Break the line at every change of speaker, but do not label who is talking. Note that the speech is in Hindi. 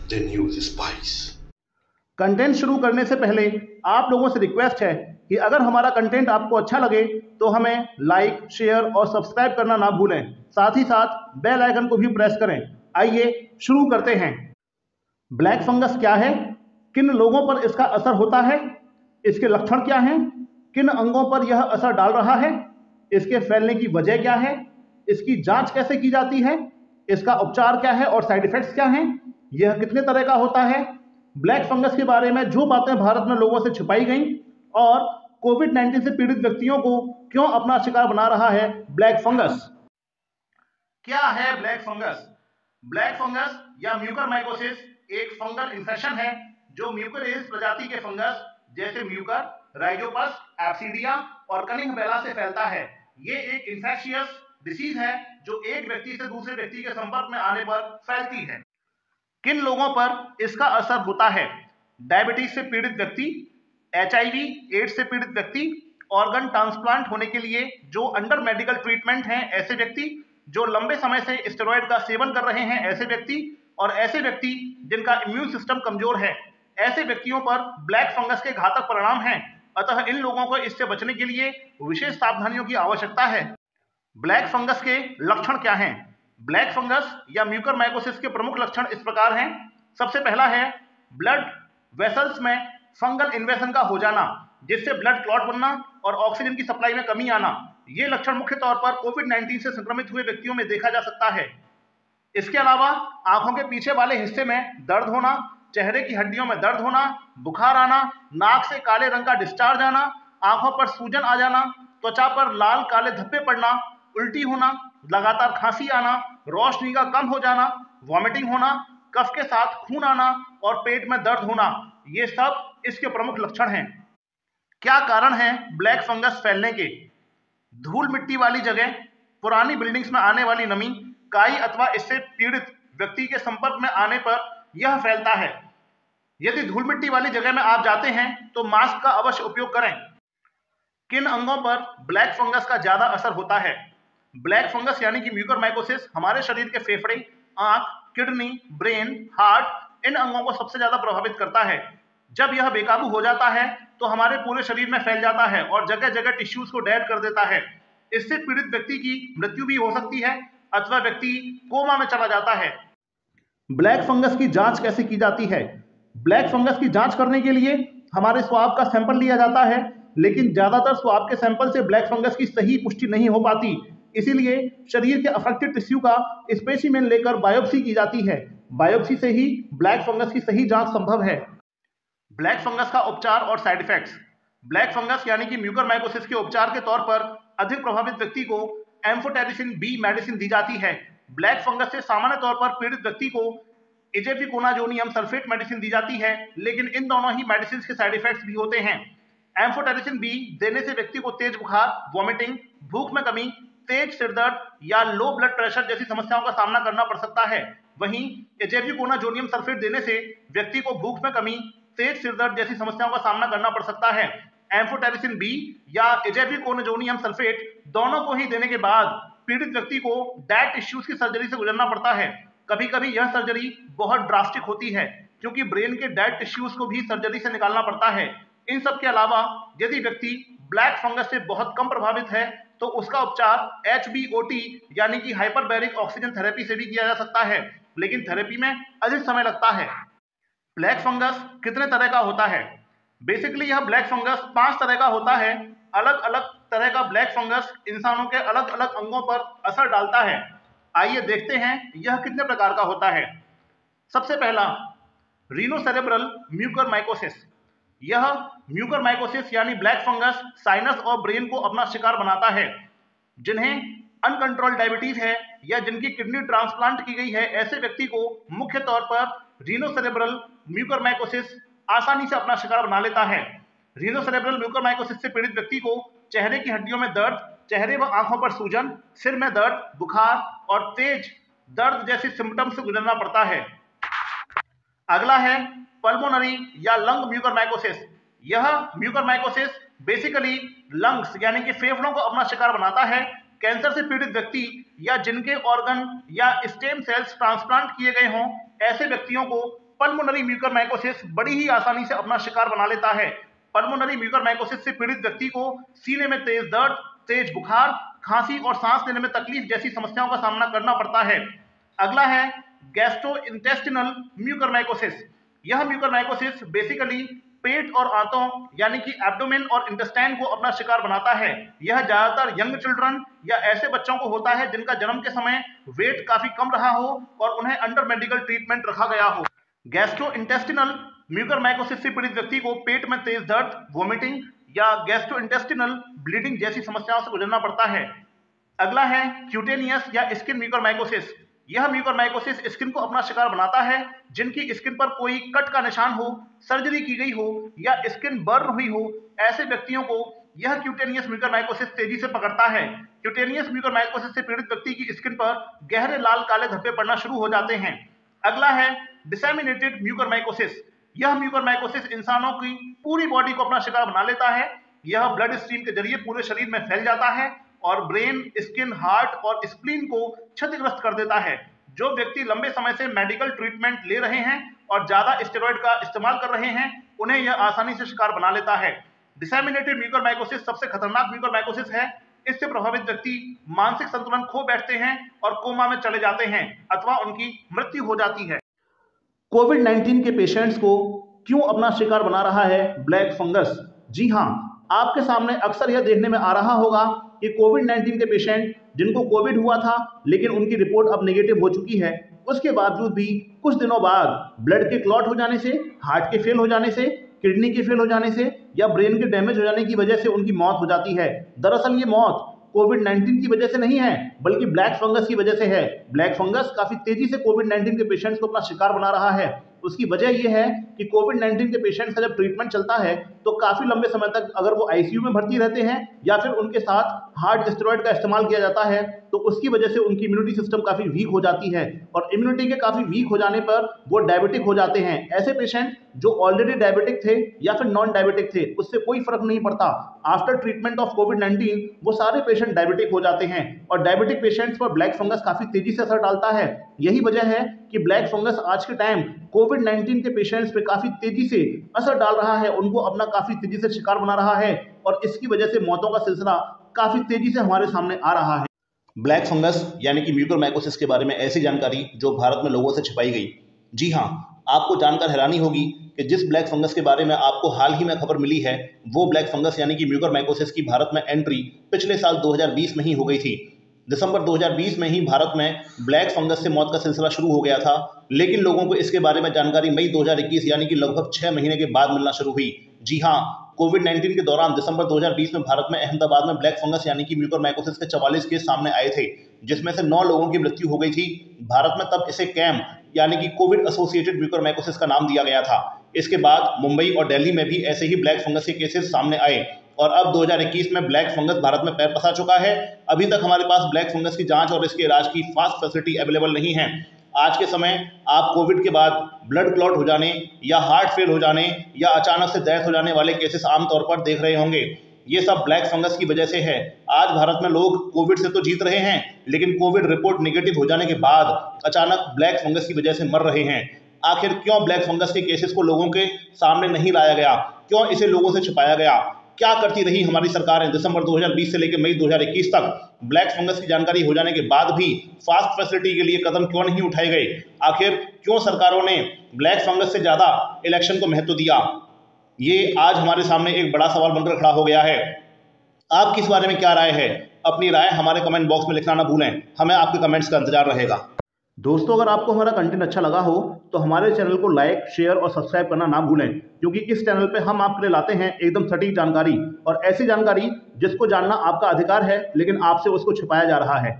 then use spice.
कंटेंट शुरू करने से पहले आप लोगों से रिक्वेस्ट है कि अगर हमारा कंटेंट आपको अच्छा लगे तो हमें लाइक, शेयर और सब्सक्राइब करना ना भूलें। साथ ही साथ बेल आइकन को भी प्रेस करें। आइए शुरू करते हैं। ब्लैक फंगस क्या है, किन लोगों पर इसका असर होता है, इसके लक्षण क्या हैं, किन अंगों पर यह असर डाल रहा है, इसके फैलने की वजह क्या है, इसकी जांच कैसे की जाती है, इसका उपचार क्या है और साइड इफेक्ट्स क्या हैं, यह कितने तरह का होता है, ब्लैक फंगस के बारे में जो बातें भारत में लोगों से छुपाई गई और कोविड-19 से पीड़ित व्यक्तियों को क्यों अपना शिकार बना रहा है ब्लैक फंगस। क्या है ब्लैक फंगस? ब्लैक फंगस या म्यूकरमाइकोसिस एक फंगल इन्फेक्शन है जो म्यूकोरेज प्रजाति के फंगस जैसे म्यूकर, राइजोपस, एब्सिडिया और कनिंगबेला से फैलता है। ये एक इन्फेक्शियस डिसीज है जो एक व्यक्ति से दूसरे व्यक्ति के संपर्क में आने पर फैलती है। किन लोगों पर इसका असर होता है? डायबिटीज से पीड़ित व्यक्ति, HIV एड्स से पीड़ित व्यक्ति, ऑर्गन ट्रांसप्लांट होने के लिए जो अंडर मेडिकल ट्रीटमेंट हैं ऐसे व्यक्ति, जो लंबे समय से स्टेरॉयड का सेवन कर रहे हैं ऐसे व्यक्ति, और ऐसे व्यक्ति जिनका इम्यून सिस्टम कमजोर है। ऐसे व्यक्तियों पर ब्लैक फंगस के घातक परिणाम हैं। अतः इन लोगों को इससे बचने के लिए विशेष सावधानियों की आवश्यकता है। ब्लैक फंगस के लक्षण क्या हैं? ब्लैक फंगस या म्यूकरमाइकोसिस के प्रमुख लक्षण इस प्रकार हैं। सबसे पहला है ब्लड वेसल्स में फंगल इन्वेजन का हो जाना, जिससे ब्लड क्लॉट बनना और ऑक्सीजन की सप्लाई में कमी आना। ये लक्षण मुख्य तौर पर कोविड-19 से संक्रमित हुए व्यक्तियों में देखा जा सकता है। इसके अलावा आंखों के पीछे वाले हिस्से में दर्द होना, चेहरे की हड्डियों में दर्द होना, बुखार आना, नाक से काले रंग का डिस्चार्ज आना, आंखों पर सूजन आ जाना, त्वचा पर लाल काले धब्बे पड़ना, उल्टी होना, लगातार खांसी आना, रोशनी का कम हो जाना, वॉमिटिंग होना, कफ के साथ खून आना और पेट में दर्द होना, ये सब इसके प्रमुख लक्षण हैं। क्या कारण है ब्लैक फंगस फैलने के? धूल मिट्टी वाली जगह, पुरानी बिल्डिंग्स में आने वाली नमी, काई अथवा इससे पीड़ित व्यक्ति के संपर्क में आने पर यह फैलता है। यदि धूल मिट्टी वाली जगह में आप जाते हैं तो मास्क का अवश्य उपयोग करें। किन अंगों पर ब्लैक फंगस का ज्यादा असर होता है? ब्लैक फंगस यानी कि म्यूकरमाइकोसिस हमारे शरीर के फेफड़े, आंख, किडनी, ब्रेन, हार्ट इन अंगों को सबसे ज्यादा प्रभावित करता है। जब यह बेकाबू हो जाता है तो हमारे पूरे शरीर में फैल जाता है और जगह जगह टिश्यूज को डेड कर देता है। इससे पीड़ित व्यक्ति की मृत्यु भी हो सकती है अथवा व्यक्ति कोमा में चला जाता है। ब्लैक फंगस की जांच कैसे की जाती है? ब्लैक फंगस की जांच करने के लिए हमारे स्वाब का सैंपल लिया जाता है, लेकिन ज्यादातर स्वाब के सैंपल से ब्लैक फंगस की सही पुष्टि नहीं हो पाती। इसीलिए शरीर के अफेक्टेड टिश्यू का स्पेसिमेन लेकर बायोप्सी की जाती है। बायोप्सी से ही ब्लैक फंगस की सही जांच संभव है। ब्लैक फंगस का उपचार और साइड इफेक्ट्स। ब्लैक फंगस यानी कि म्यूकरमाइकोसिस के उपचार के तौर पर अधिक प्रभावित व्यक्ति को एम्फोटेरिसिन बी मेडिसिन दी जाती है। ब्लैक फंगस से सामान्य तौर पर पीड़ित व्यक्ति को इजेफिकोनाजोनियम सल्फेट मेडिसिन दी जाती है, लेकिन इन दोनों ही मेडिसिन के साइड इफेक्ट्स भी होते हैं। एम्फोटेरिसिन बी देने से व्यक्ति को तेज बुखार, वॉमिटिंग, भूख में कमी, तेज सिरदर्द या लो ब्लड प्रेशर जैसी समस्याओं का सामना करना पड़ सकता है। वहीं इजेफिकोनाजोनियम सल्फेट देने से व्यक्ति को भूख में कमी, तेज सिरदर्द जैसी समस्याओं का सामना करना पड़ सकता है। एम्फोटेरिसिन बी या इजेफिकोनाजोनियम सल्फेट दोनों को ही देने के बाद पीड़ित व्यक्ति को डेड टिश्यूज की सर्जरी से गुजरना पड़ता है। कभी कभी यह सर्जरी बहुत ड्रास्टिक होती है क्योंकि ब्रेन के डेड टिश्यूज को भी सर्जरी से निकालना पड़ता है। इन सब के अलावा यदि व्यक्ति ब्लैक फंगस से बहुत कम प्रभावित है तो उसका उपचार HBOT यानी कि हाइपरबैरिक ऑक्सीजन थेरेपी से भी किया जा सकता है, लेकिन थेरेपी में अधिक समय लगता है। ब्लैक फंगस कितने तरह का होता है? बेसिकली यह ब्लैक फंगस 5 तरह का होता है। अलग अलग तरह का ब्लैक फंगस इंसानों के अलग अलग अंगों पर असर डालता है। आइए देखते हैं यह कितने प्रकार का होता है। सबसे पहला रीनोसेरेब्रल म्यूकरमाइकोसिस। यह म्यूकरमाइकोसिस यानी ब्लैक फंगस साइनस और ब्रेन को अपना शिकार बनाता है। जिन्हें अनकंट्रोल्ड डायबिटीज है या जिनकी किडनी ट्रांसप्लांट की गई है ऐसे व्यक्ति को मुख्य तौर पर रीनोसेरेब्रल म्यूकरमाइकोसिस आसानी से अपना शिकार बना लेता है। रीनोसेरेब्रल म्यूकरमाइकोसिस से पीड़ित व्यक्ति को चेहरे की हड्डियों में दर्द, चेहरे व आंखों पर सूजन, सिर में दर्द, बुखार और तेज दर्द जैसी सिम्टम्स से गुजरना पड़ता है। अगला है पल्मोनरी या लंग म्यूकरमाइकोसिस। यह म्यूकरमाइकोसिस बेसिकली लंग्स यानी कि फेफड़ों को अपना शिकार बनाता है। कैंसर से पीड़ित व्यक्ति या जिनके ऑर्गन या स्टेम सेल्स ट्रांसप्लांट किए गए हों ऐसे व्यक्तियों को पल्मोनरी म्यूकरमाइकोसिस बड़ी ही आसानी से अपना शिकार बना लेता है। पल्मोनरी म्यूकरमाइकोसिस से पीड़ित व्यक्ति को सीने में तेज दर्द, तेज बुखार, खांसी और सांस लेने में तकलीफ जैसी समस्याओं का सामना करना पड़ता है। अगला है गैस्ट्रोइंटेस्टिनल म्यूकरमाइकोसिस। यह म्यूकरमाइकोसिस बेसिकली पेट और आंतों यानी कि एब्डोमेन और इंटेस्टाइन को अपना शिकार बनाता है। यह ज्यादातर यंग चिल्ड्रन या ऐसे बच्चों को होता है जिनका जन्म के समय वेट काफी कम रहा हो और उन्हें अंडर मेडिकल ट्रीटमेंट रखा गया हो। गैस्ट्रोइंटेस्टिनल म्यूकरमाइकोसिस से पीड़ित व्यक्ति को पेट में तेज दर्द, वोमिटिंग या गैस्ट्रोइंटेस्टिनल ब्लीडिंग जैसी समस्याओं से गुजरना पड़ता है। अगला है क्यूटेनियस या स्किन म्यूकरमाइकोसिस। यह म्यूकरमाइकोसिस स्किन को अपना शिकार बनाता है जिनकी स्किन पर कोई कट का निशान हो, सर्जरी की गई हो या स्किन बर्न हुई हो, ऐसे व्यक्तियों को यह क्यूटेनियस म्यूकरमाइकोसिस तेजी से पकड़ता है। क्यूटेनियस म्यूकरमाइकोसिस से पीड़ित व्यक्ति की स्किन पर गहरे लाल काले धब्बे पड़ना शुरू हो जाते हैं। अगला है डिसेमिनेटेड म्यूकरमाइकोसिस। यह म्यूकरमाइकोसिस इंसानों की पूरी बॉडी को अपना शिकार बना लेता है। यह ब्लड स्ट्रीम के जरिए पूरे शरीर में फैल जाता है और ब्रेन, स्किन, हार्ट और स्प्लीन को क्षतिग्रस्त कर देता है। जो व्यक्ति लंबे समय से मेडिकल ट्रीटमेंट ले रहे हैं और ज्यादा स्टेरॉइड का इस्तेमाल कर रहे हैं, उन्हें यह आसानी से शिकार बना लेता है। डिसेमिनेटेड म्यूकरमाइकोसिस सबसे खतरनाक म्यूकरमाइकोसिस है। इससे प्रभावित व्यक्ति मानसिक संतुलन खो बैठते हैं और कोमा में चले जाते हैं अथवा उनकी मृत्यु हो जाती है। कोविड-19 के पेशेंट्स को क्यों अपना शिकार बना रहा है ब्लैक फंगस? जी हाँ, आपके सामने अक्सर यह देखने में आ रहा होगा कि कोविड-19 के पेशेंट जिनको कोविड हुआ था लेकिन उनकी रिपोर्ट अब नेगेटिव हो चुकी है, उसके बावजूद भी कुछ दिनों बाद ब्लड के क्लॉट हो जाने से, हार्ट के फेल हो जाने से, किडनी के फेल हो जाने से या ब्रेन के डैमेज हो जाने की वजह से उनकी मौत हो जाती है। दरअसल ये मौत कोविड-19 की वजह से नहीं है बल्कि ब्लैक फंगस की वजह से है। ब्लैक फंगस काफी तेजी से कोविड-19 के पेशेंट्स को अपना शिकार बना रहा है। उसकी वजह यह है कि कोविड-19 के पेशेंट्स का जब ट्रीटमेंट चलता है तो काफी लंबे समय तक अगर वो आईसीयू में भर्ती रहते हैं या फिर उनके साथ हार्ड स्टेरॉइड का इस्तेमाल किया जाता है तो उसकी वजह से उनकी इम्यूनिटी सिस्टम काफी वीक हो जाती है और इम्यूनिटी के काफी वीक हो जाने पर वो डायबिटिक हो जाते हैं। ऐसे पेशेंट जो ऑलरेडी डायबिटिक थे या फिर नॉन डायबिटिक थे, उससे कोई फर्क नहीं पड़ता। आफ्टर ट्रीटमेंट ऑफ कोविड-19 वो सारे पेशेंट डायबिटिक हो जाते हैं और डायबिटिक पेशेंट्स पर ब्लैक फंगस काफी तेजी से असर डालता है। यही वजह है कि ब्लैक फंगस आज के टाइम कोविड-19 के पेशेंट्स पे काफी तेजी से असर डाल रहा है, उनको अपना काफी तेजी से शिकार बना रहा है और इसकी वजह से मौतों का सिलसिला काफी तेजी से हमारे सामने आ रहा है।
ब्लैक फंगस यानी कि म्यूकरमाइकोसिस के बारे में ऐसी जानकारी जो भारत में लोगों से छिपाई गई। जी हाँ, आपको जानकर हैरानी होगी कि जिस ब्लैक फंगस के बारे में आपको हाल ही में खबर मिली है, वो ब्लैक फंगस यानी कि म्यूकरमाइकोसिस की भारत में एंट्री पिछले साल 2020 में ही हो गई थी। दिसंबर 2020 में ही भारत में ब्लैक फंगस से मौत का सिलसिला शुरू हो गया था, लेकिन लोगों को इसके बारे में जानकारी मई 2021 यानी कि लगभग 6 महीने के बाद मिलना शुरू हुई। जी हाँ, कोविड-19 के दौरान दिसंबर 2020 में भारत में अहमदाबाद में ब्लैक फंगस यानी कि म्यूकरमाइकोसिस के 44 केस सामने आए थे, जिसमें से 9 लोगों की मृत्यु हो गई थी। भारत में तब इसे कैम यानी कि कोविड एसोसिएटेड म्यूकरमाइकोसिस का नाम दिया गया था। इसके बाद मुंबई और दिल्ली में भी ऐसे ही ब्लैक फंगस के केसेस सामने आए और अब 2021 में ब्लैक फंगस भारत में पैर पसार चुका है। अभी तक हमारे पास ब्लैक फंगस की जांच और इसके इलाज की फास्ट फैसिलिटी अवेलेबल नहीं है। आज के समय आप कोविड के बाद ब्लड क्लॉट हो जाने या हार्ट फेल हो जाने या अचानक से डेथ हो जाने वाले केसेस आमतौर पर देख रहे होंगे। ये सब ब्लैक फंगस की वजह से है। आज भारत में लोग कोविड से तो जीत रहे हैं, लेकिन कोविड रिपोर्ट नेगेटिव हो जाने के बाद अचानक ब्लैक फंगस की वजह से मर रहे हैं। आखिर क्यों ब्लैक फंगस के केसेस को लोगों के सामने नहीं लाया गया? क्यों इसे लोगों से छिपाया गया? क्या करती रही हमारी सरकारें दिसंबर 2020 से लेकर मई 2021 तक? ब्लैक फंगस की जानकारी हो जाने के बाद भी फास्ट फैसिलिटी के लिए कदम क्यों नहीं उठाए गए? आखिर क्यों सरकारों ने ब्लैक फंगस से ज्यादा इलेक्शन को महत्व दिया? ये आज हमारे सामने एक बड़ा सवाल बनकर खड़ा हो गया है। आपकी इस बारे में क्या राय है? अपनी राय हमारे कमेंट बॉक्स में लिखना ना भूलें। हमें आपके कमेंट्स का इंतजार रहेगा।
दोस्तों, अगर आपको हमारा कंटेंट अच्छा लगा हो तो हमारे चैनल को लाइक, शेयर और सब्सक्राइब करना ना भूलें, क्योंकि इस चैनल पे हम आपके लिए लाते हैं एकदम सटीक जानकारी और ऐसी जानकारी जिसको जानना आपका अधिकार है लेकिन आपसे उसको छिपाया जा रहा है।